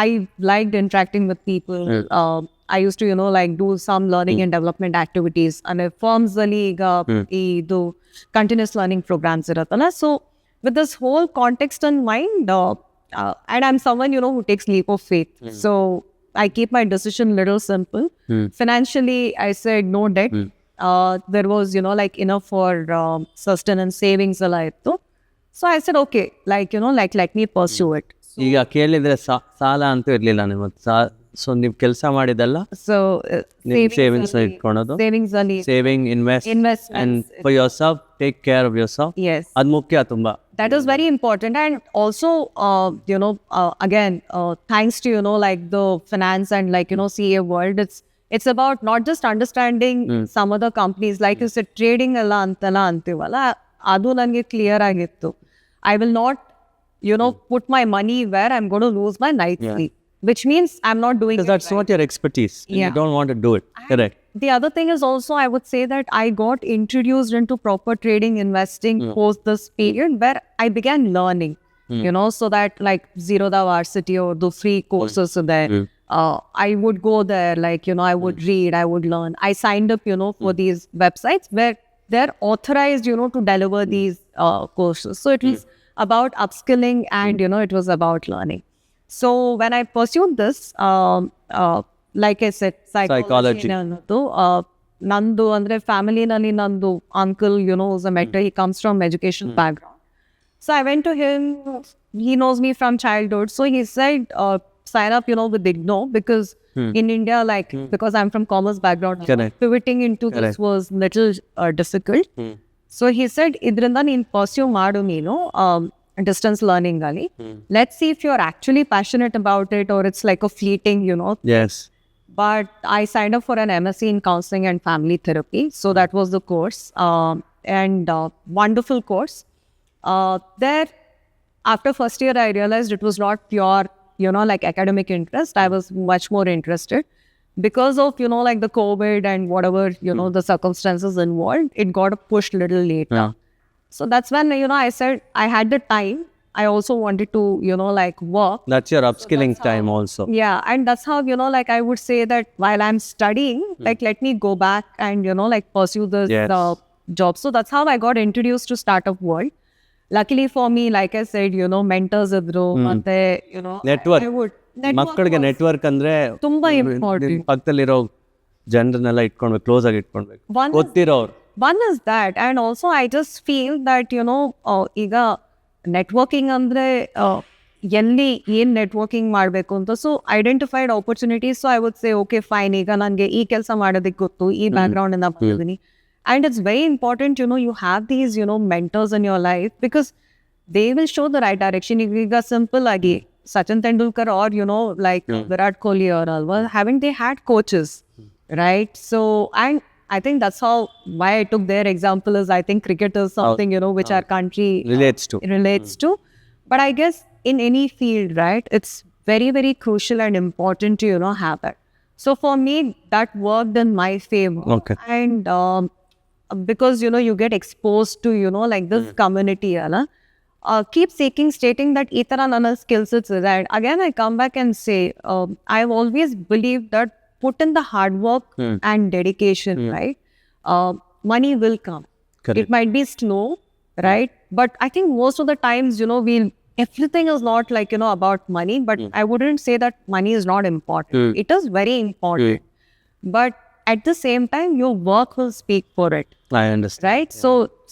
I liked interacting with people. I used to, do some learning and development activities. And firms ali idu continuous learning programs iratala. So with this whole context in mind, and I'm someone, who takes leap of faith. So I keep my decision little simple. Financially, I said no debt. There was, enough for sustenance, savings alla ittu. So I said, okay, let me pursue it. ಈಗ ಕೇಳಿದ್ರೆ ಸಾಲ ಅಂತೂ ಇರ್ಲಿಲ್ಲ ನಿಮ್ಮದು. So ನೀವು ಕೆಲಸ ಮಾಡಿದಲ್ಲ, savings ಇಟ್ಕೊಳೋದು, saving, invest and for yourself, take care of yourself. ಅದು ಮುಖ್ಯ ತುಂಬಾ. That is very important. And also, again, thanks to, like the finance and like, CA world, it's about not just understanding some other companies, like you said, trading alla antala antivala, adu nange clear agittu. I will not, put my money where I'm going to lose my night sleep, which means I'm not doing Because it that's not your expertise. And Yeah. You don't want to do it. Correct. The other thing is also, I would say that I got introduced into proper trading, investing post this period where I began learning, so that like Zero Da Varsity or the free courses are there. I would go there, like, I would read, I would learn. I signed up, for these websites where they're authorized, to deliver these courses. So it was about upskilling and, it was about learning. So when I pursued this, like I said, Psychology. ಅನ್ನೋದು, ನಂದು ಅಂದ್ರೆ ಫ್ಯಾಮಿಲಿನಲ್ಲಿ ನಂದು uncle, is a mentor. He comes from education background. So I went to him. He knows me from childhood. So he said, sign up, with IGNOU, because in India, like, because I'm from commerce background, Correct. pivoting into this was little difficult. So he said, idrinda neen pursue maadu neenu distance learning gali. Let's see if you're actually passionate about it or it's like a fleeting, Yes. But I signed up for an MSc in counseling and family therapy. So that was the course, and wonderful course. There, after first year, I realized it was not pure, like academic interest. I was much more interested because of, like the COVID and whatever, the circumstances involved. It got pushed a little later. Yeah. So that's when, I said I had the time. I also wanted to, like work. That's your upskilling time also. Yeah, and that's how, like I would say that while I'm studying, like let me go back and, like pursue this Yes. job. So that's how I got introduced to Startup World. Luckily for me, like I said, mentors idru, ಮತ್ತೆ, Network. I would, ಮಕ್ಕಳಿಗೆ network ಅಂದ್ರೆ ತುಂಬಾ important. ಪಕ್ಕದಲ್ಲಿರೋ ಜನರನ್ನೆಲ್ಲ ಇಟ್ಕೊಳ್ಬೇಕು, close ಆಗಿ ಇಟ್ಕೊಳ್ಬೇಕು, One is- ಗೊತ್ತಿರೋರು. One is that, and also I just feel that, ಈಗ ನೆಟ್ವರ್ಕಿಂಗ್ ಅಂದರೆ ಎಲ್ಲಿ ಏನು ನೆಟ್ವರ್ಕಿಂಗ್ ಮಾಡಬೇಕು ಅಂತ. So identified opportunities. So I would say okay fine, ಈಗ ನನಗೆ ಈ ಕೆಲಸ ಮಾಡೋದಕ್ಕೆ ಗೊತ್ತು, ಈ ಬ್ಯಾಕ್ಗ್ರೌಂಡಿಂದ ಬಂದಿದ್ದೀನಿ. And it's very important, you have these, mentors in your life, because they will show the right direction. ಈಗ ಸಿಂಪಲ್ ಆಗಿ Sachin Tendulkar or, like Virat Kohli or Alva, haven't they had coaches, right? So, and I think that's how, why I took their example is, I think cricket is something, which our country relates to. But I guess in any field, right, it's very, very crucial and important to, have that. So for me, that worked in my favor. Okay. And because, you get exposed to, like this community, keep stating that itara nana skill sets is. And again, I come back and say, I've always believed that put in the hard work and dedication, right? Money will come. Correct. It might be slow, right? But I think most of the times, everything is not like, about money, but I wouldn't say that money is not important. It is very important. But at the same time, your work will speak for it. I understand. Right?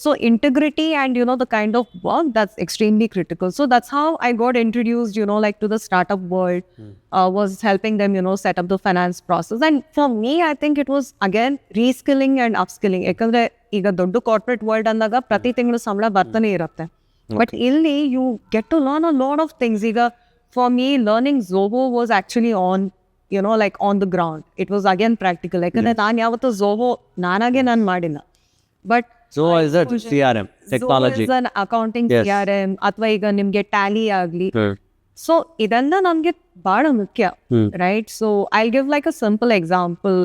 So integrity and, the kind of work, that's extremely critical. So that's how I got introduced, like to the startup world, was helping them, set up the finance process. And for me, I think it was, again, reskilling and upskilling. Ekandre, iga doddu corporate world andaga, prati tinglu samla bartane irutte. But illi, you get to learn a lot of things. Iga, for me, learning Zoho was actually on, like on the ground. It was again practical. Ekandre, naan yavattu Zoho nanage nan madilla. But So is that CRM technology? Zoho is an accounting Yes. CRM, ಅಥವಾ ಈಗ ನಿಮಗೆ Tally ಆಗಲಿ. So ಇದೆಲ್ಲ ನಮಗೆ ಬಹಳ ಮುಖ್ಯ, right? So I'll give like a simple example.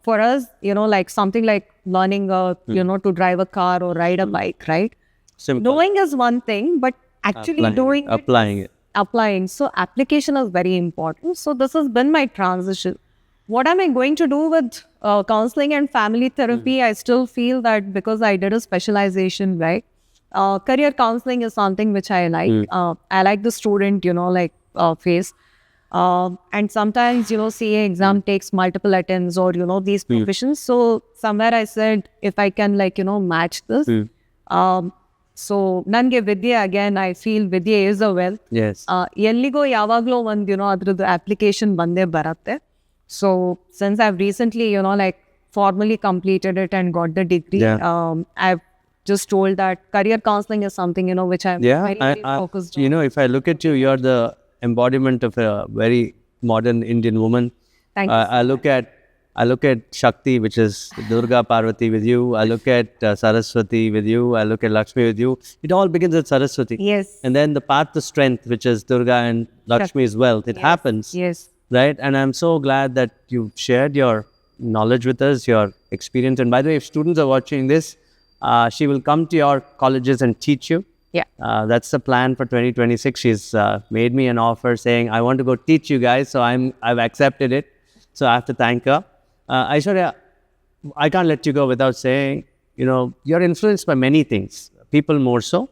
For us, like something like learning, to drive a car or ride a bike, right? Simple. Knowing is one thing, but actually applying it. applying. So application is very important. So this has been my transition. What am I going to do with counseling and family therapy? I still feel that because I did a specialization, right? Career counseling is something which I like. I like the student, phase. And sometimes, CA exam takes multiple attempts or, these professions. So somewhere I said, if I can match this. So nange vidya, again, I feel vidya is a wealth. Yes. ಎಲ್ಲಿಗೋ ಯಾವಾಗಲೋ ಒಂದು ಅದ್ರದ್ದು application ಬಂದೇ ಬರುತ್ತೆ. So since I've recently, formally completed it and got the degree, Yeah. I've just told that career counseling is something, which I'm very focused on. If I look at you, you're the embodiment of a very modern Indian woman. Thank you. I look at Shakti, which is Durga Parvati with you. I look at Saraswati with you. I look at Lakshmi with you. It all begins with Saraswati. Yes. And then the path to strength, which is Durga and Lakshmi's wealth. It happens. Yes. Right? And I'm so glad that you've shared your knowledge with us, your experience. And by the way, if students are watching this, she will come to your colleges and teach you. Yeah. That's the plan for 2026. She's made me an offer saying, I want to go teach you guys. So I've accepted it. So I have to thank her. Aishwarya, I can't let you go without saying, you're influenced by many things, people more so,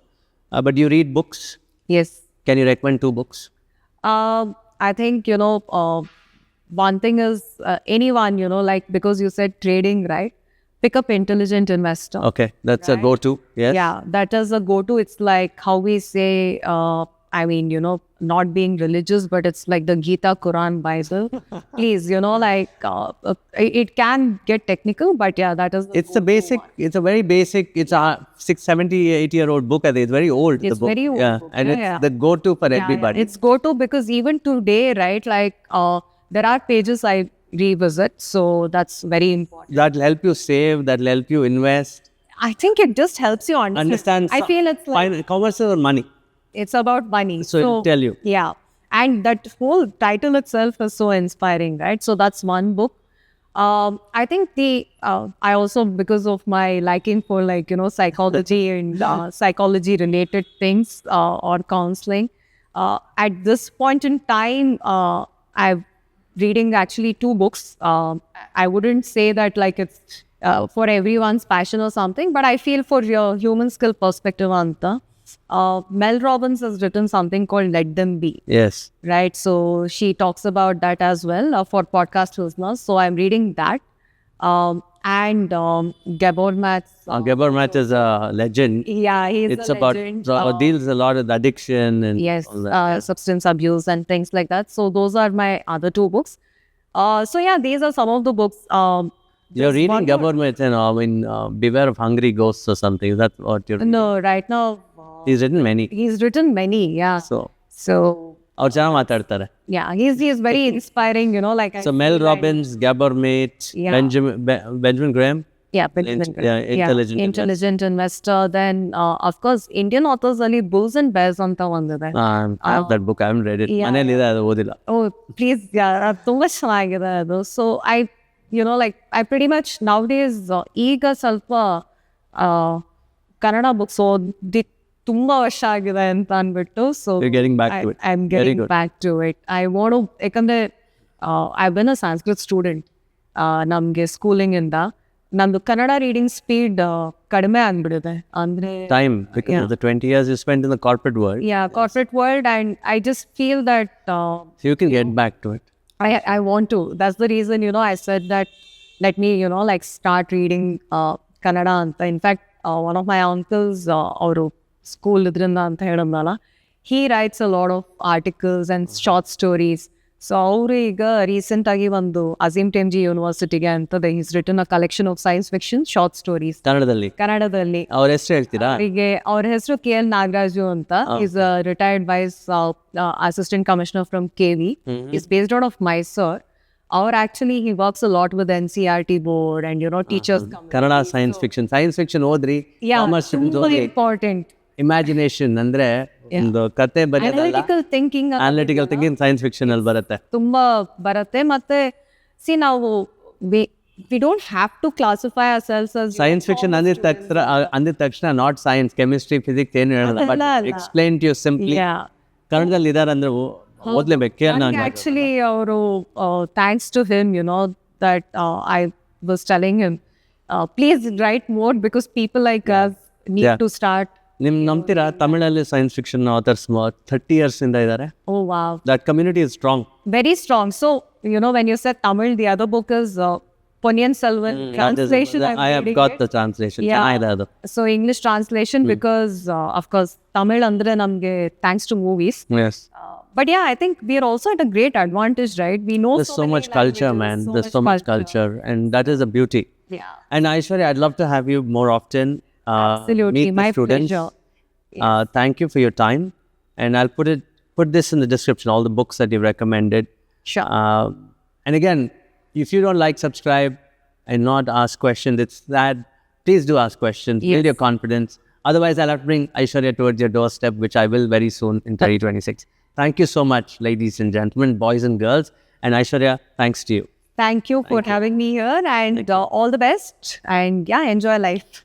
but you read books. Yes. Can you recommend 2 books? I think, one thing is anyone, like because you said trading, right? Pick up Intelligent Investor. Okay, that's a go-to. Yes. Yeah, that is a go-to. It's like how we say, not being religious, but it's like the Gita, Quran, Bible. Please, it can get technical, but yeah, that is It's a very basic, it's a 70, 8-year-old book. I think it's very old. It's the book. very old Yeah, book. and Yeah, it's yeah. the go-to for everybody. It's go-to because even today, right, like there are pages I revisit, so that's very important. That'll help you save, that'll help you invest. I think it just helps you understand. I feel it's like commerce or money. it's about money. So it'll tell you. Yeah. And that whole title itself is so inspiring, right? So that's one book. I think I also, because of my liking for psychology and psychology related things or counseling, at this point in time, I'm reading actually 2 books. I wouldn't say that like it's for everyone's passion or something, but I feel for your human skill perspective, Anta, Mel Robbins has written something called Let Them Be. Yes. Right. So she talks about that as well for podcast listeners. So I'm reading that. And Gabor Maths. Gabor Math is a legend. Yeah, he's It's a about, legend. deals a lot with addiction and Yes, all that. substance abuse and things like that. So those are my other 2 books. So yeah, these are some of the books. You're just reading one Gabor Math, Beware of Hungry Ghosts or something. Is that what you're reading? No, right now. He's written many. He's written many, yeah. So ಅವ್ರು ಚೆನ್ನಾಗಿ ಮಾತಾಡ್ತಾರೆ. yeah, he's very inspiring, like I So Mel feel like- Robbins, Gabor Math, Yeah. Benjamin Graham. Yeah, Benjamin Graham. Intelligent Investor. Then, of course, Indian authors ali Bulls and Bears anta ಒಂದಿದೆ. I have that book. I haven't read it. Yeah. ಮನೇಲಿದೆ ಅದು ಓದಿಲ್ಲ. Oh, please, yeah, ತುಂಬಾ ಚೆನ್ನಾಗಿದೆ ಅದು. So I pretty much nowadays ಈಗ ಸ್ವಲ್ಪ Kannada books ಓದಿ ತುಂಬಾ ವರ್ಷ ಆಗಿದೆ ಅಂತ ಅಂದ್ಬಿಟ್ಟು. So You're getting back to it. I'm Very getting good. back to it. I want to, ಯಾಕಂದ್ರೆ I've been a Sanskrit student. ನಮಗೆ ಸ್ಕೂಲಿಂಗ್ ಇಂದ ನಂದು ಕನ್ನಡ ರೀಡಿಂಗ್ ಸ್ಪೀಡ್ ಕಡಿಮೆ ಆಗ್ಬಿಡಿದೆ ಅಂದ್ರೆ Time, because of the 20 years you spent in the corporate world. corporate world, and I just feel that So you can get back to it. I want to. That's the reason, I said that let me, start reading Kannada anta. In fact, one of my uncles, ಅವರು school ಇದರಿಂದ ಅಂತ ಹೇಳಿದ್ನಲ್ಲ, he writes a lot of articles and short stories. So ಅವರು ಈಗ recent ಆಗಿ ಒಂದು ಅಜೀಂ ಪ್ರೇಮ್ಜಿ ಯೂನಿವರ್ಸಿಟಿಗೆ ಅಂತದೆ is written a collection of science fiction short stories ಕನ್ನಡದಲ್ಲಿ. ಅವ್ರ ಹೆಸರು ಹೇಳ್ತೀರಾ? ಅವರಿಗೆ ಅವ್ರ ಹೆಸರು KL ನಾಗರಾಜು ಅಂತ. Is retired vice assistant commissioner from KV. Is based out of Mysore. Actually, he works a lot with NCERT board and, teachers. Kannada science fiction ಓದ್ರಿ. Important. Imagination ಅಂದ್ರೆ ಒಂದು ಕತೆ ಬರೆಯೋದಲ್ಲ, Analytical thinking ಸೈನ್ಸ್ ಫಿಕ್ಷನ್ ಅಲ್ಲಿ ಬರುತ್ತೆ. ತುಂಬಾ ಬರುತ್ತೆ. ಮತ್ತೆ ನಾವು we don't have to classify ourselves as science fiction ಅಂದಿದ ತಕ್ಷಣ ನಾಟ್ ಸೈನ್ಸ್, ಕೆಮಿಸ್ಟ್ರಿ, ಫಿಸಿಕ್ಸ್ ಏನು ಹೇಳಲ್ಲ, but explain to you simply. ಕನ್ನಡದಲ್ಲಿ ಇದಾರೆ ಅಂದ್ರೆ ಓದ್ಲೇಬೇಕು. Actually, thanks to him, that I was telling him, please write more because people like us need to start. ನಿಮ್ ನಂಬ್ತೀರಾ ತಮಿಳಲ್ಲಿ science fiction author's 30 years ಇಂದ ಇದ್ದಾರೆ. Oh wow, that community is strong, very strong. So when you said Tamil, the other book is Ponniyin Selvan translation. I have got the translation. ಚೆನ್ನಾಗಿದೆ ಅದು. So English translation because of course Tamil andre namge thanks to movies. Yes. But yeah, I think we are also at a great advantage, right? We know there's so much culture, man. There's so much culture, and that is a beauty. Yeah. And Aishwarya, I'd love to have you more often. Absolutely, meet the my students. pleasure. Thank you for your time, and I'll put this in the description, all the books that you recommended. Sure. And again, if you don't like subscribe and not ask questions, it's that. Please do ask questions. Build Yes. your confidence. Otherwise, I'll have to bring Aishwarya towards your doorstep, which I will very soon in 2026. Thank you so much, ladies and gentlemen, boys and girls. And Aishwarya, thanks to you. Thank you for having me here, and all the best. And yeah, enjoy life.